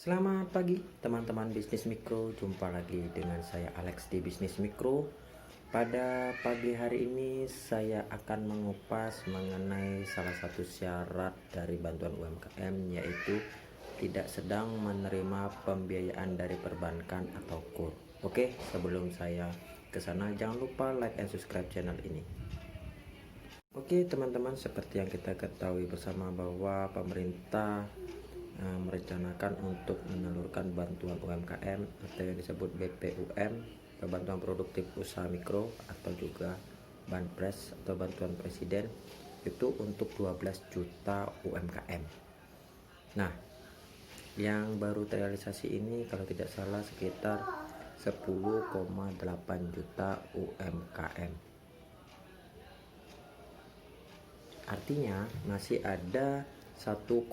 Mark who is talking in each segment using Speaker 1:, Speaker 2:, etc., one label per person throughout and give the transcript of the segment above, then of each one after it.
Speaker 1: Selamat pagi teman-teman bisnis mikro, jumpa lagi dengan saya Alex di bisnis mikro. Pada pagi hari ini saya akan mengupas mengenai salah satu syarat dari bantuan UMKM, yaitu tidak sedang menerima pembiayaan dari perbankan atau KUR. Oke, sebelum saya ke sana jangan lupa like and subscribe channel ini. Oke teman-teman, seperti yang kita ketahui bersama bahwa pemerintah merencanakan untuk menelurkan bantuan UMKM atau yang disebut BPUM, bantuan produktif usaha mikro, atau juga Banpres atau bantuan presiden, itu untuk 12 juta UMKM. Nah, yang baru terrealisasi ini kalau tidak salah sekitar 10,8 juta UMKM. Artinya masih ada 1,2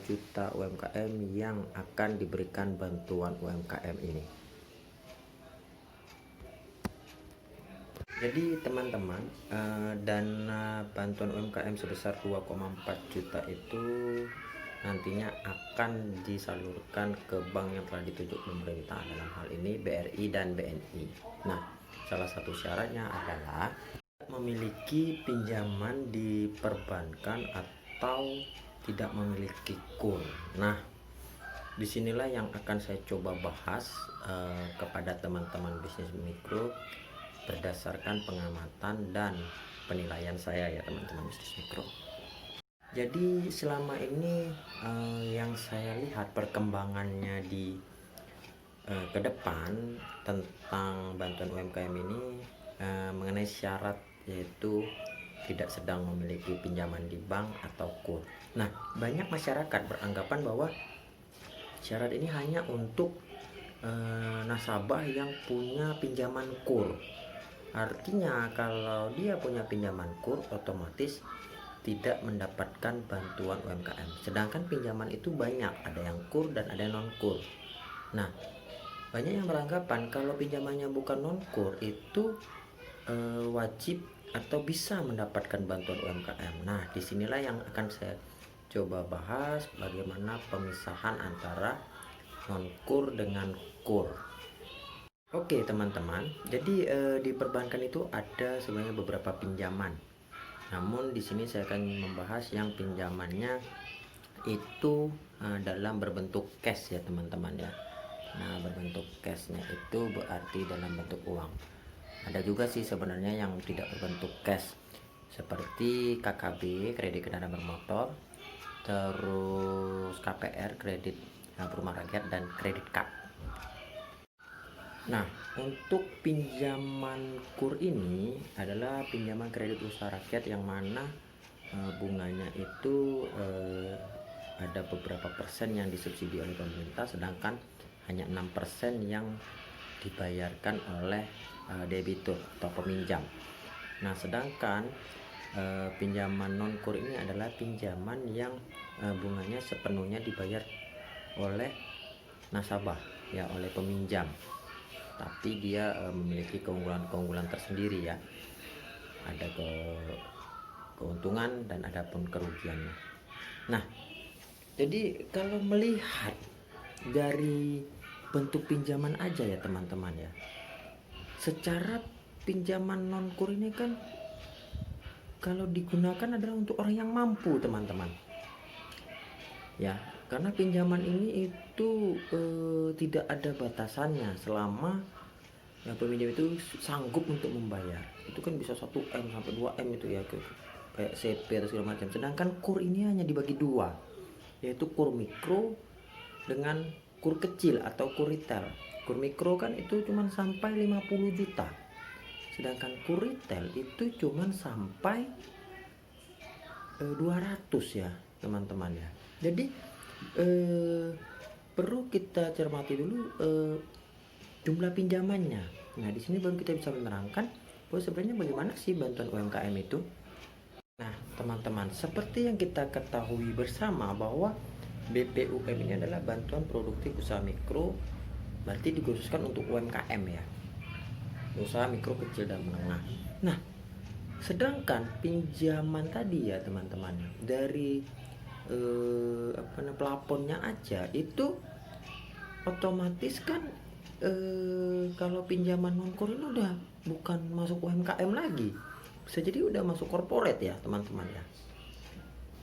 Speaker 1: juta UMKM yang akan diberikan bantuan UMKM ini. Jadi teman-teman, dana bantuan UMKM sebesar 2,4 juta itu nantinya akan disalurkan ke bank yang telah ditunjuk pemerintah, dalam hal ini BRI dan BNI. Nah, salah satu syaratnya adalah memiliki pinjaman di perbankan atau tidak memiliki KUR. Nah, disinilah yang akan saya coba bahas kepada teman-teman bisnis mikro berdasarkan pengamatan dan penilaian saya ya teman-teman bisnis mikro. Jadi selama ini yang saya lihat perkembangannya di ke depan tentang bantuan UMKM ini mengenai syarat, yaitu tidak sedang memiliki pinjaman di bank atau KUR. Nah, banyak masyarakat beranggapan bahwa syarat ini hanya untuk nasabah yang punya pinjaman KUR. Artinya kalau dia punya pinjaman KUR, otomatis tidak mendapatkan bantuan UMKM. Sedangkan pinjaman itu banyak, ada yang KUR dan ada yang non KUR. Nah, banyak yang beranggapan kalau pinjamannya bukan non KUR itu wajib atau bisa mendapatkan bantuan UMKM. Nah, disinilah yang akan saya coba bahas, bagaimana pemisahan antara non-KUR dengan KUR. Oke teman-teman, jadi di perbankan itu ada sebenarnya beberapa pinjaman. Namun di sini saya akan membahas yang pinjamannya itu dalam berbentuk cash ya teman-teman ya. Nah, berbentuk cashnya itu berarti dalam bentuk uang. Ada juga sih sebenarnya yang tidak berbentuk cash, seperti KKB, kredit kendaraan bermotor, terus KPR, kredit perumahan rakyat, dan kredit card. Nah, untuk pinjaman KUR ini adalah pinjaman kredit usaha rakyat yang mana bunganya itu ada beberapa persen yang disubsidi oleh pemerintah, sedangkan hanya 6% yang dibayarkan oleh debitur atau peminjam. Nah, sedangkan pinjaman non KUR ini adalah pinjaman yang bunganya sepenuhnya dibayar oleh nasabah ya, oleh peminjam. Tapi dia memiliki keunggulan-keunggulan tersendiri ya. Ada keuntungan dan ada pun kerugiannya. Nah, jadi kalau melihat dari bentuk pinjaman aja ya teman-teman ya, secara pinjaman non KUR ini kan kalau digunakan adalah untuk orang yang mampu teman-teman ya, karena pinjaman ini itu tidak ada batasannya selama yang peminjam itu sanggup untuk membayar. Itu kan bisa 1M sampai 2M itu ya, kayak CP atau segala macam. Sedangkan KUR ini hanya dibagi dua, yaitu KUR mikro dengan KUR kecil atau KUR retail. KUR mikro kan itu cuma sampai 50 juta. Sedangkan KUR retail itu cuma sampai 200 ya, teman-teman ya. Jadi perlu kita cermati dulu jumlah pinjamannya. Nah, di sini baru kita bisa menerangkan bahwa sebenarnya bagaimana sih bantuan UMKM itu. Nah, teman-teman, seperti yang kita ketahui bersama bahwa BPUM ini adalah bantuan produktif usaha mikro, berarti dikhususkan untuk UMKM ya, usaha mikro kecil dan menengah. Nah, sedangkan pinjaman tadi ya teman-teman, dari plafonnya aja itu otomatis kan kalau pinjaman non-kur ini udah bukan masuk UMKM lagi, bisa jadi udah masuk corporate ya teman-teman ya.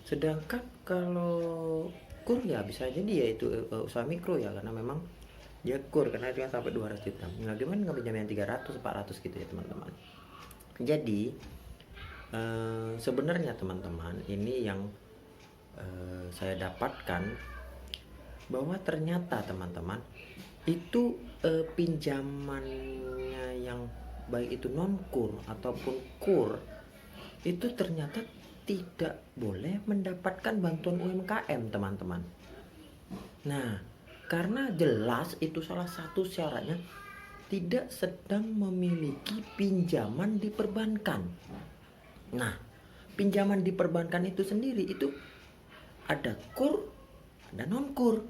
Speaker 1: Sedangkan kalau kur ya bisa jadi ya itu usaha mikro ya, karena memang dia kur karena itu kan sampai 200 juta. Nah gimana nggak pinjam yang 300 400 gitu ya teman-teman. Jadi sebenarnya teman-teman ini yang saya dapatkan, bahwa ternyata teman-teman itu pinjamannya yang baik itu non kur ataupun kur itu ternyata tidak boleh mendapatkan bantuan UMKM teman-teman. Nah karena jelas itu salah satu syaratnya tidak sedang memiliki pinjaman di perbankan. Nah pinjaman di perbankan itu sendiri itu ada kur ada non kur.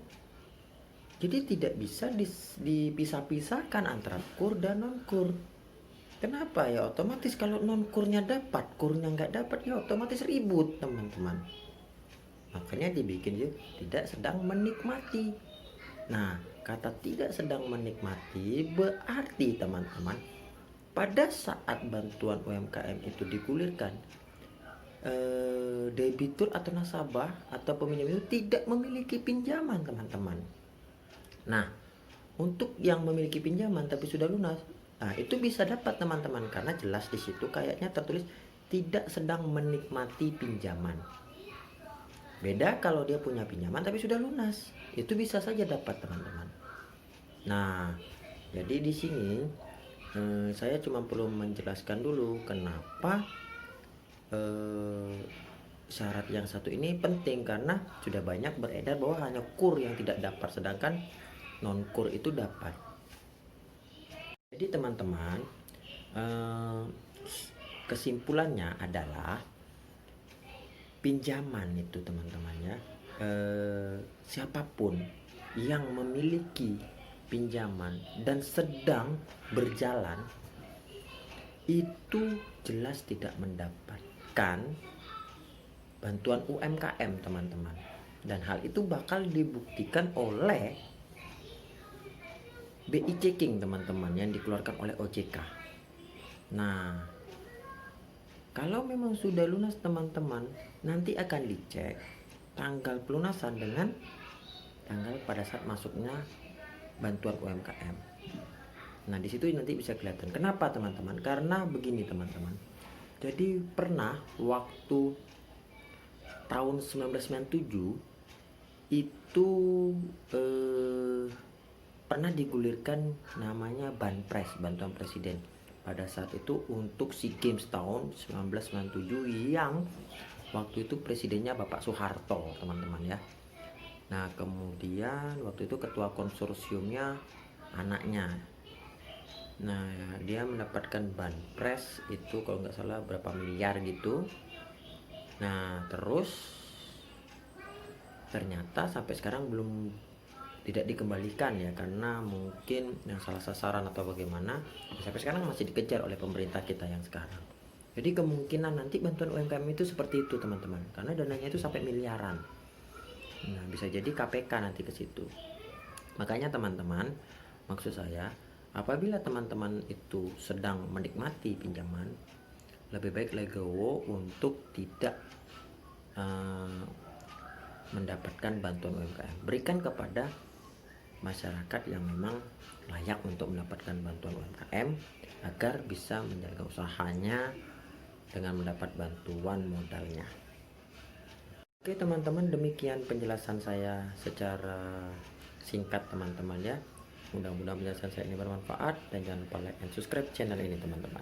Speaker 1: Jadi tidak bisa dipisah-pisahkan antara kur dan non kur. Kenapa ya? Otomatis kalau non kurnya dapat, kurnya nggak dapat ya otomatis ribut teman-teman. Makanya dibikin ya tidak sedang menikmati. Nah kata tidak sedang menikmati berarti teman-teman pada saat bantuan UMKM itu digulirkan, debitur atau nasabah atau peminjam itu tidak memiliki pinjaman teman-teman. Nah untuk yang memiliki pinjaman tapi sudah lunas, nah itu bisa dapat teman-teman karena jelas di situ kayaknya tertulis tidak sedang menikmati pinjaman. Beda kalau dia punya pinjaman tapi sudah lunas, itu bisa saja dapat teman-teman. Nah jadi di sini saya cuma perlu menjelaskan dulu kenapa syarat yang satu ini penting, karena sudah banyak beredar bahwa hanya kur yang tidak dapat sedangkan non kur itu dapat. Jadi teman-teman kesimpulannya adalah pinjaman itu teman-teman ya, siapapun yang memiliki pinjaman dan sedang berjalan itu jelas tidak mendapatkan bantuan UMKM teman-teman, dan hal itu bakal dibuktikan oleh BI checking teman-teman yang dikeluarkan oleh OJK. Nah kalau memang sudah lunas teman-teman, nanti akan dicek tanggal pelunasan dengan tanggal pada saat masuknya bantuan UMKM. Nah di situ nanti bisa kelihatan. Kenapa teman-teman? Karena begini teman-teman. Jadi pernah waktu tahun 1997 itu pernah digulirkan namanya Banpres, bantuan presiden. Pada saat itu untuk SEA Games tahun 1997 yang waktu itu presidennya Bapak Soeharto teman-teman ya. Nah kemudian waktu itu ketua konsorsiumnya anaknya. Nah dia mendapatkan Banpres itu kalau nggak salah berapa miliar gitu. Nah terus ternyata sampai sekarang belum tidak dikembalikan ya, karena mungkin yang salah sasaran atau bagaimana, sampai sekarang masih dikejar oleh pemerintah kita yang sekarang. Jadi kemungkinan nanti bantuan UMKM itu seperti itu teman-teman, karena dananya itu sampai miliaran. Nah bisa jadi KPK nanti ke situ. Makanya teman-teman, maksud saya apabila teman-teman itu sedang menikmati pinjaman, lebih baik legowo untuk tidak mendapatkan bantuan UMKM. Berikan kepada masyarakat yang memang layak untuk mendapatkan bantuan UMKM agar bisa menjaga usahanya dengan mendapat bantuan modalnya. Oke teman-teman, demikian penjelasan saya secara singkat teman-teman ya. Mudah-mudahan penjelasan saya ini bermanfaat dan jangan lupa like dan subscribe channel ini teman-teman.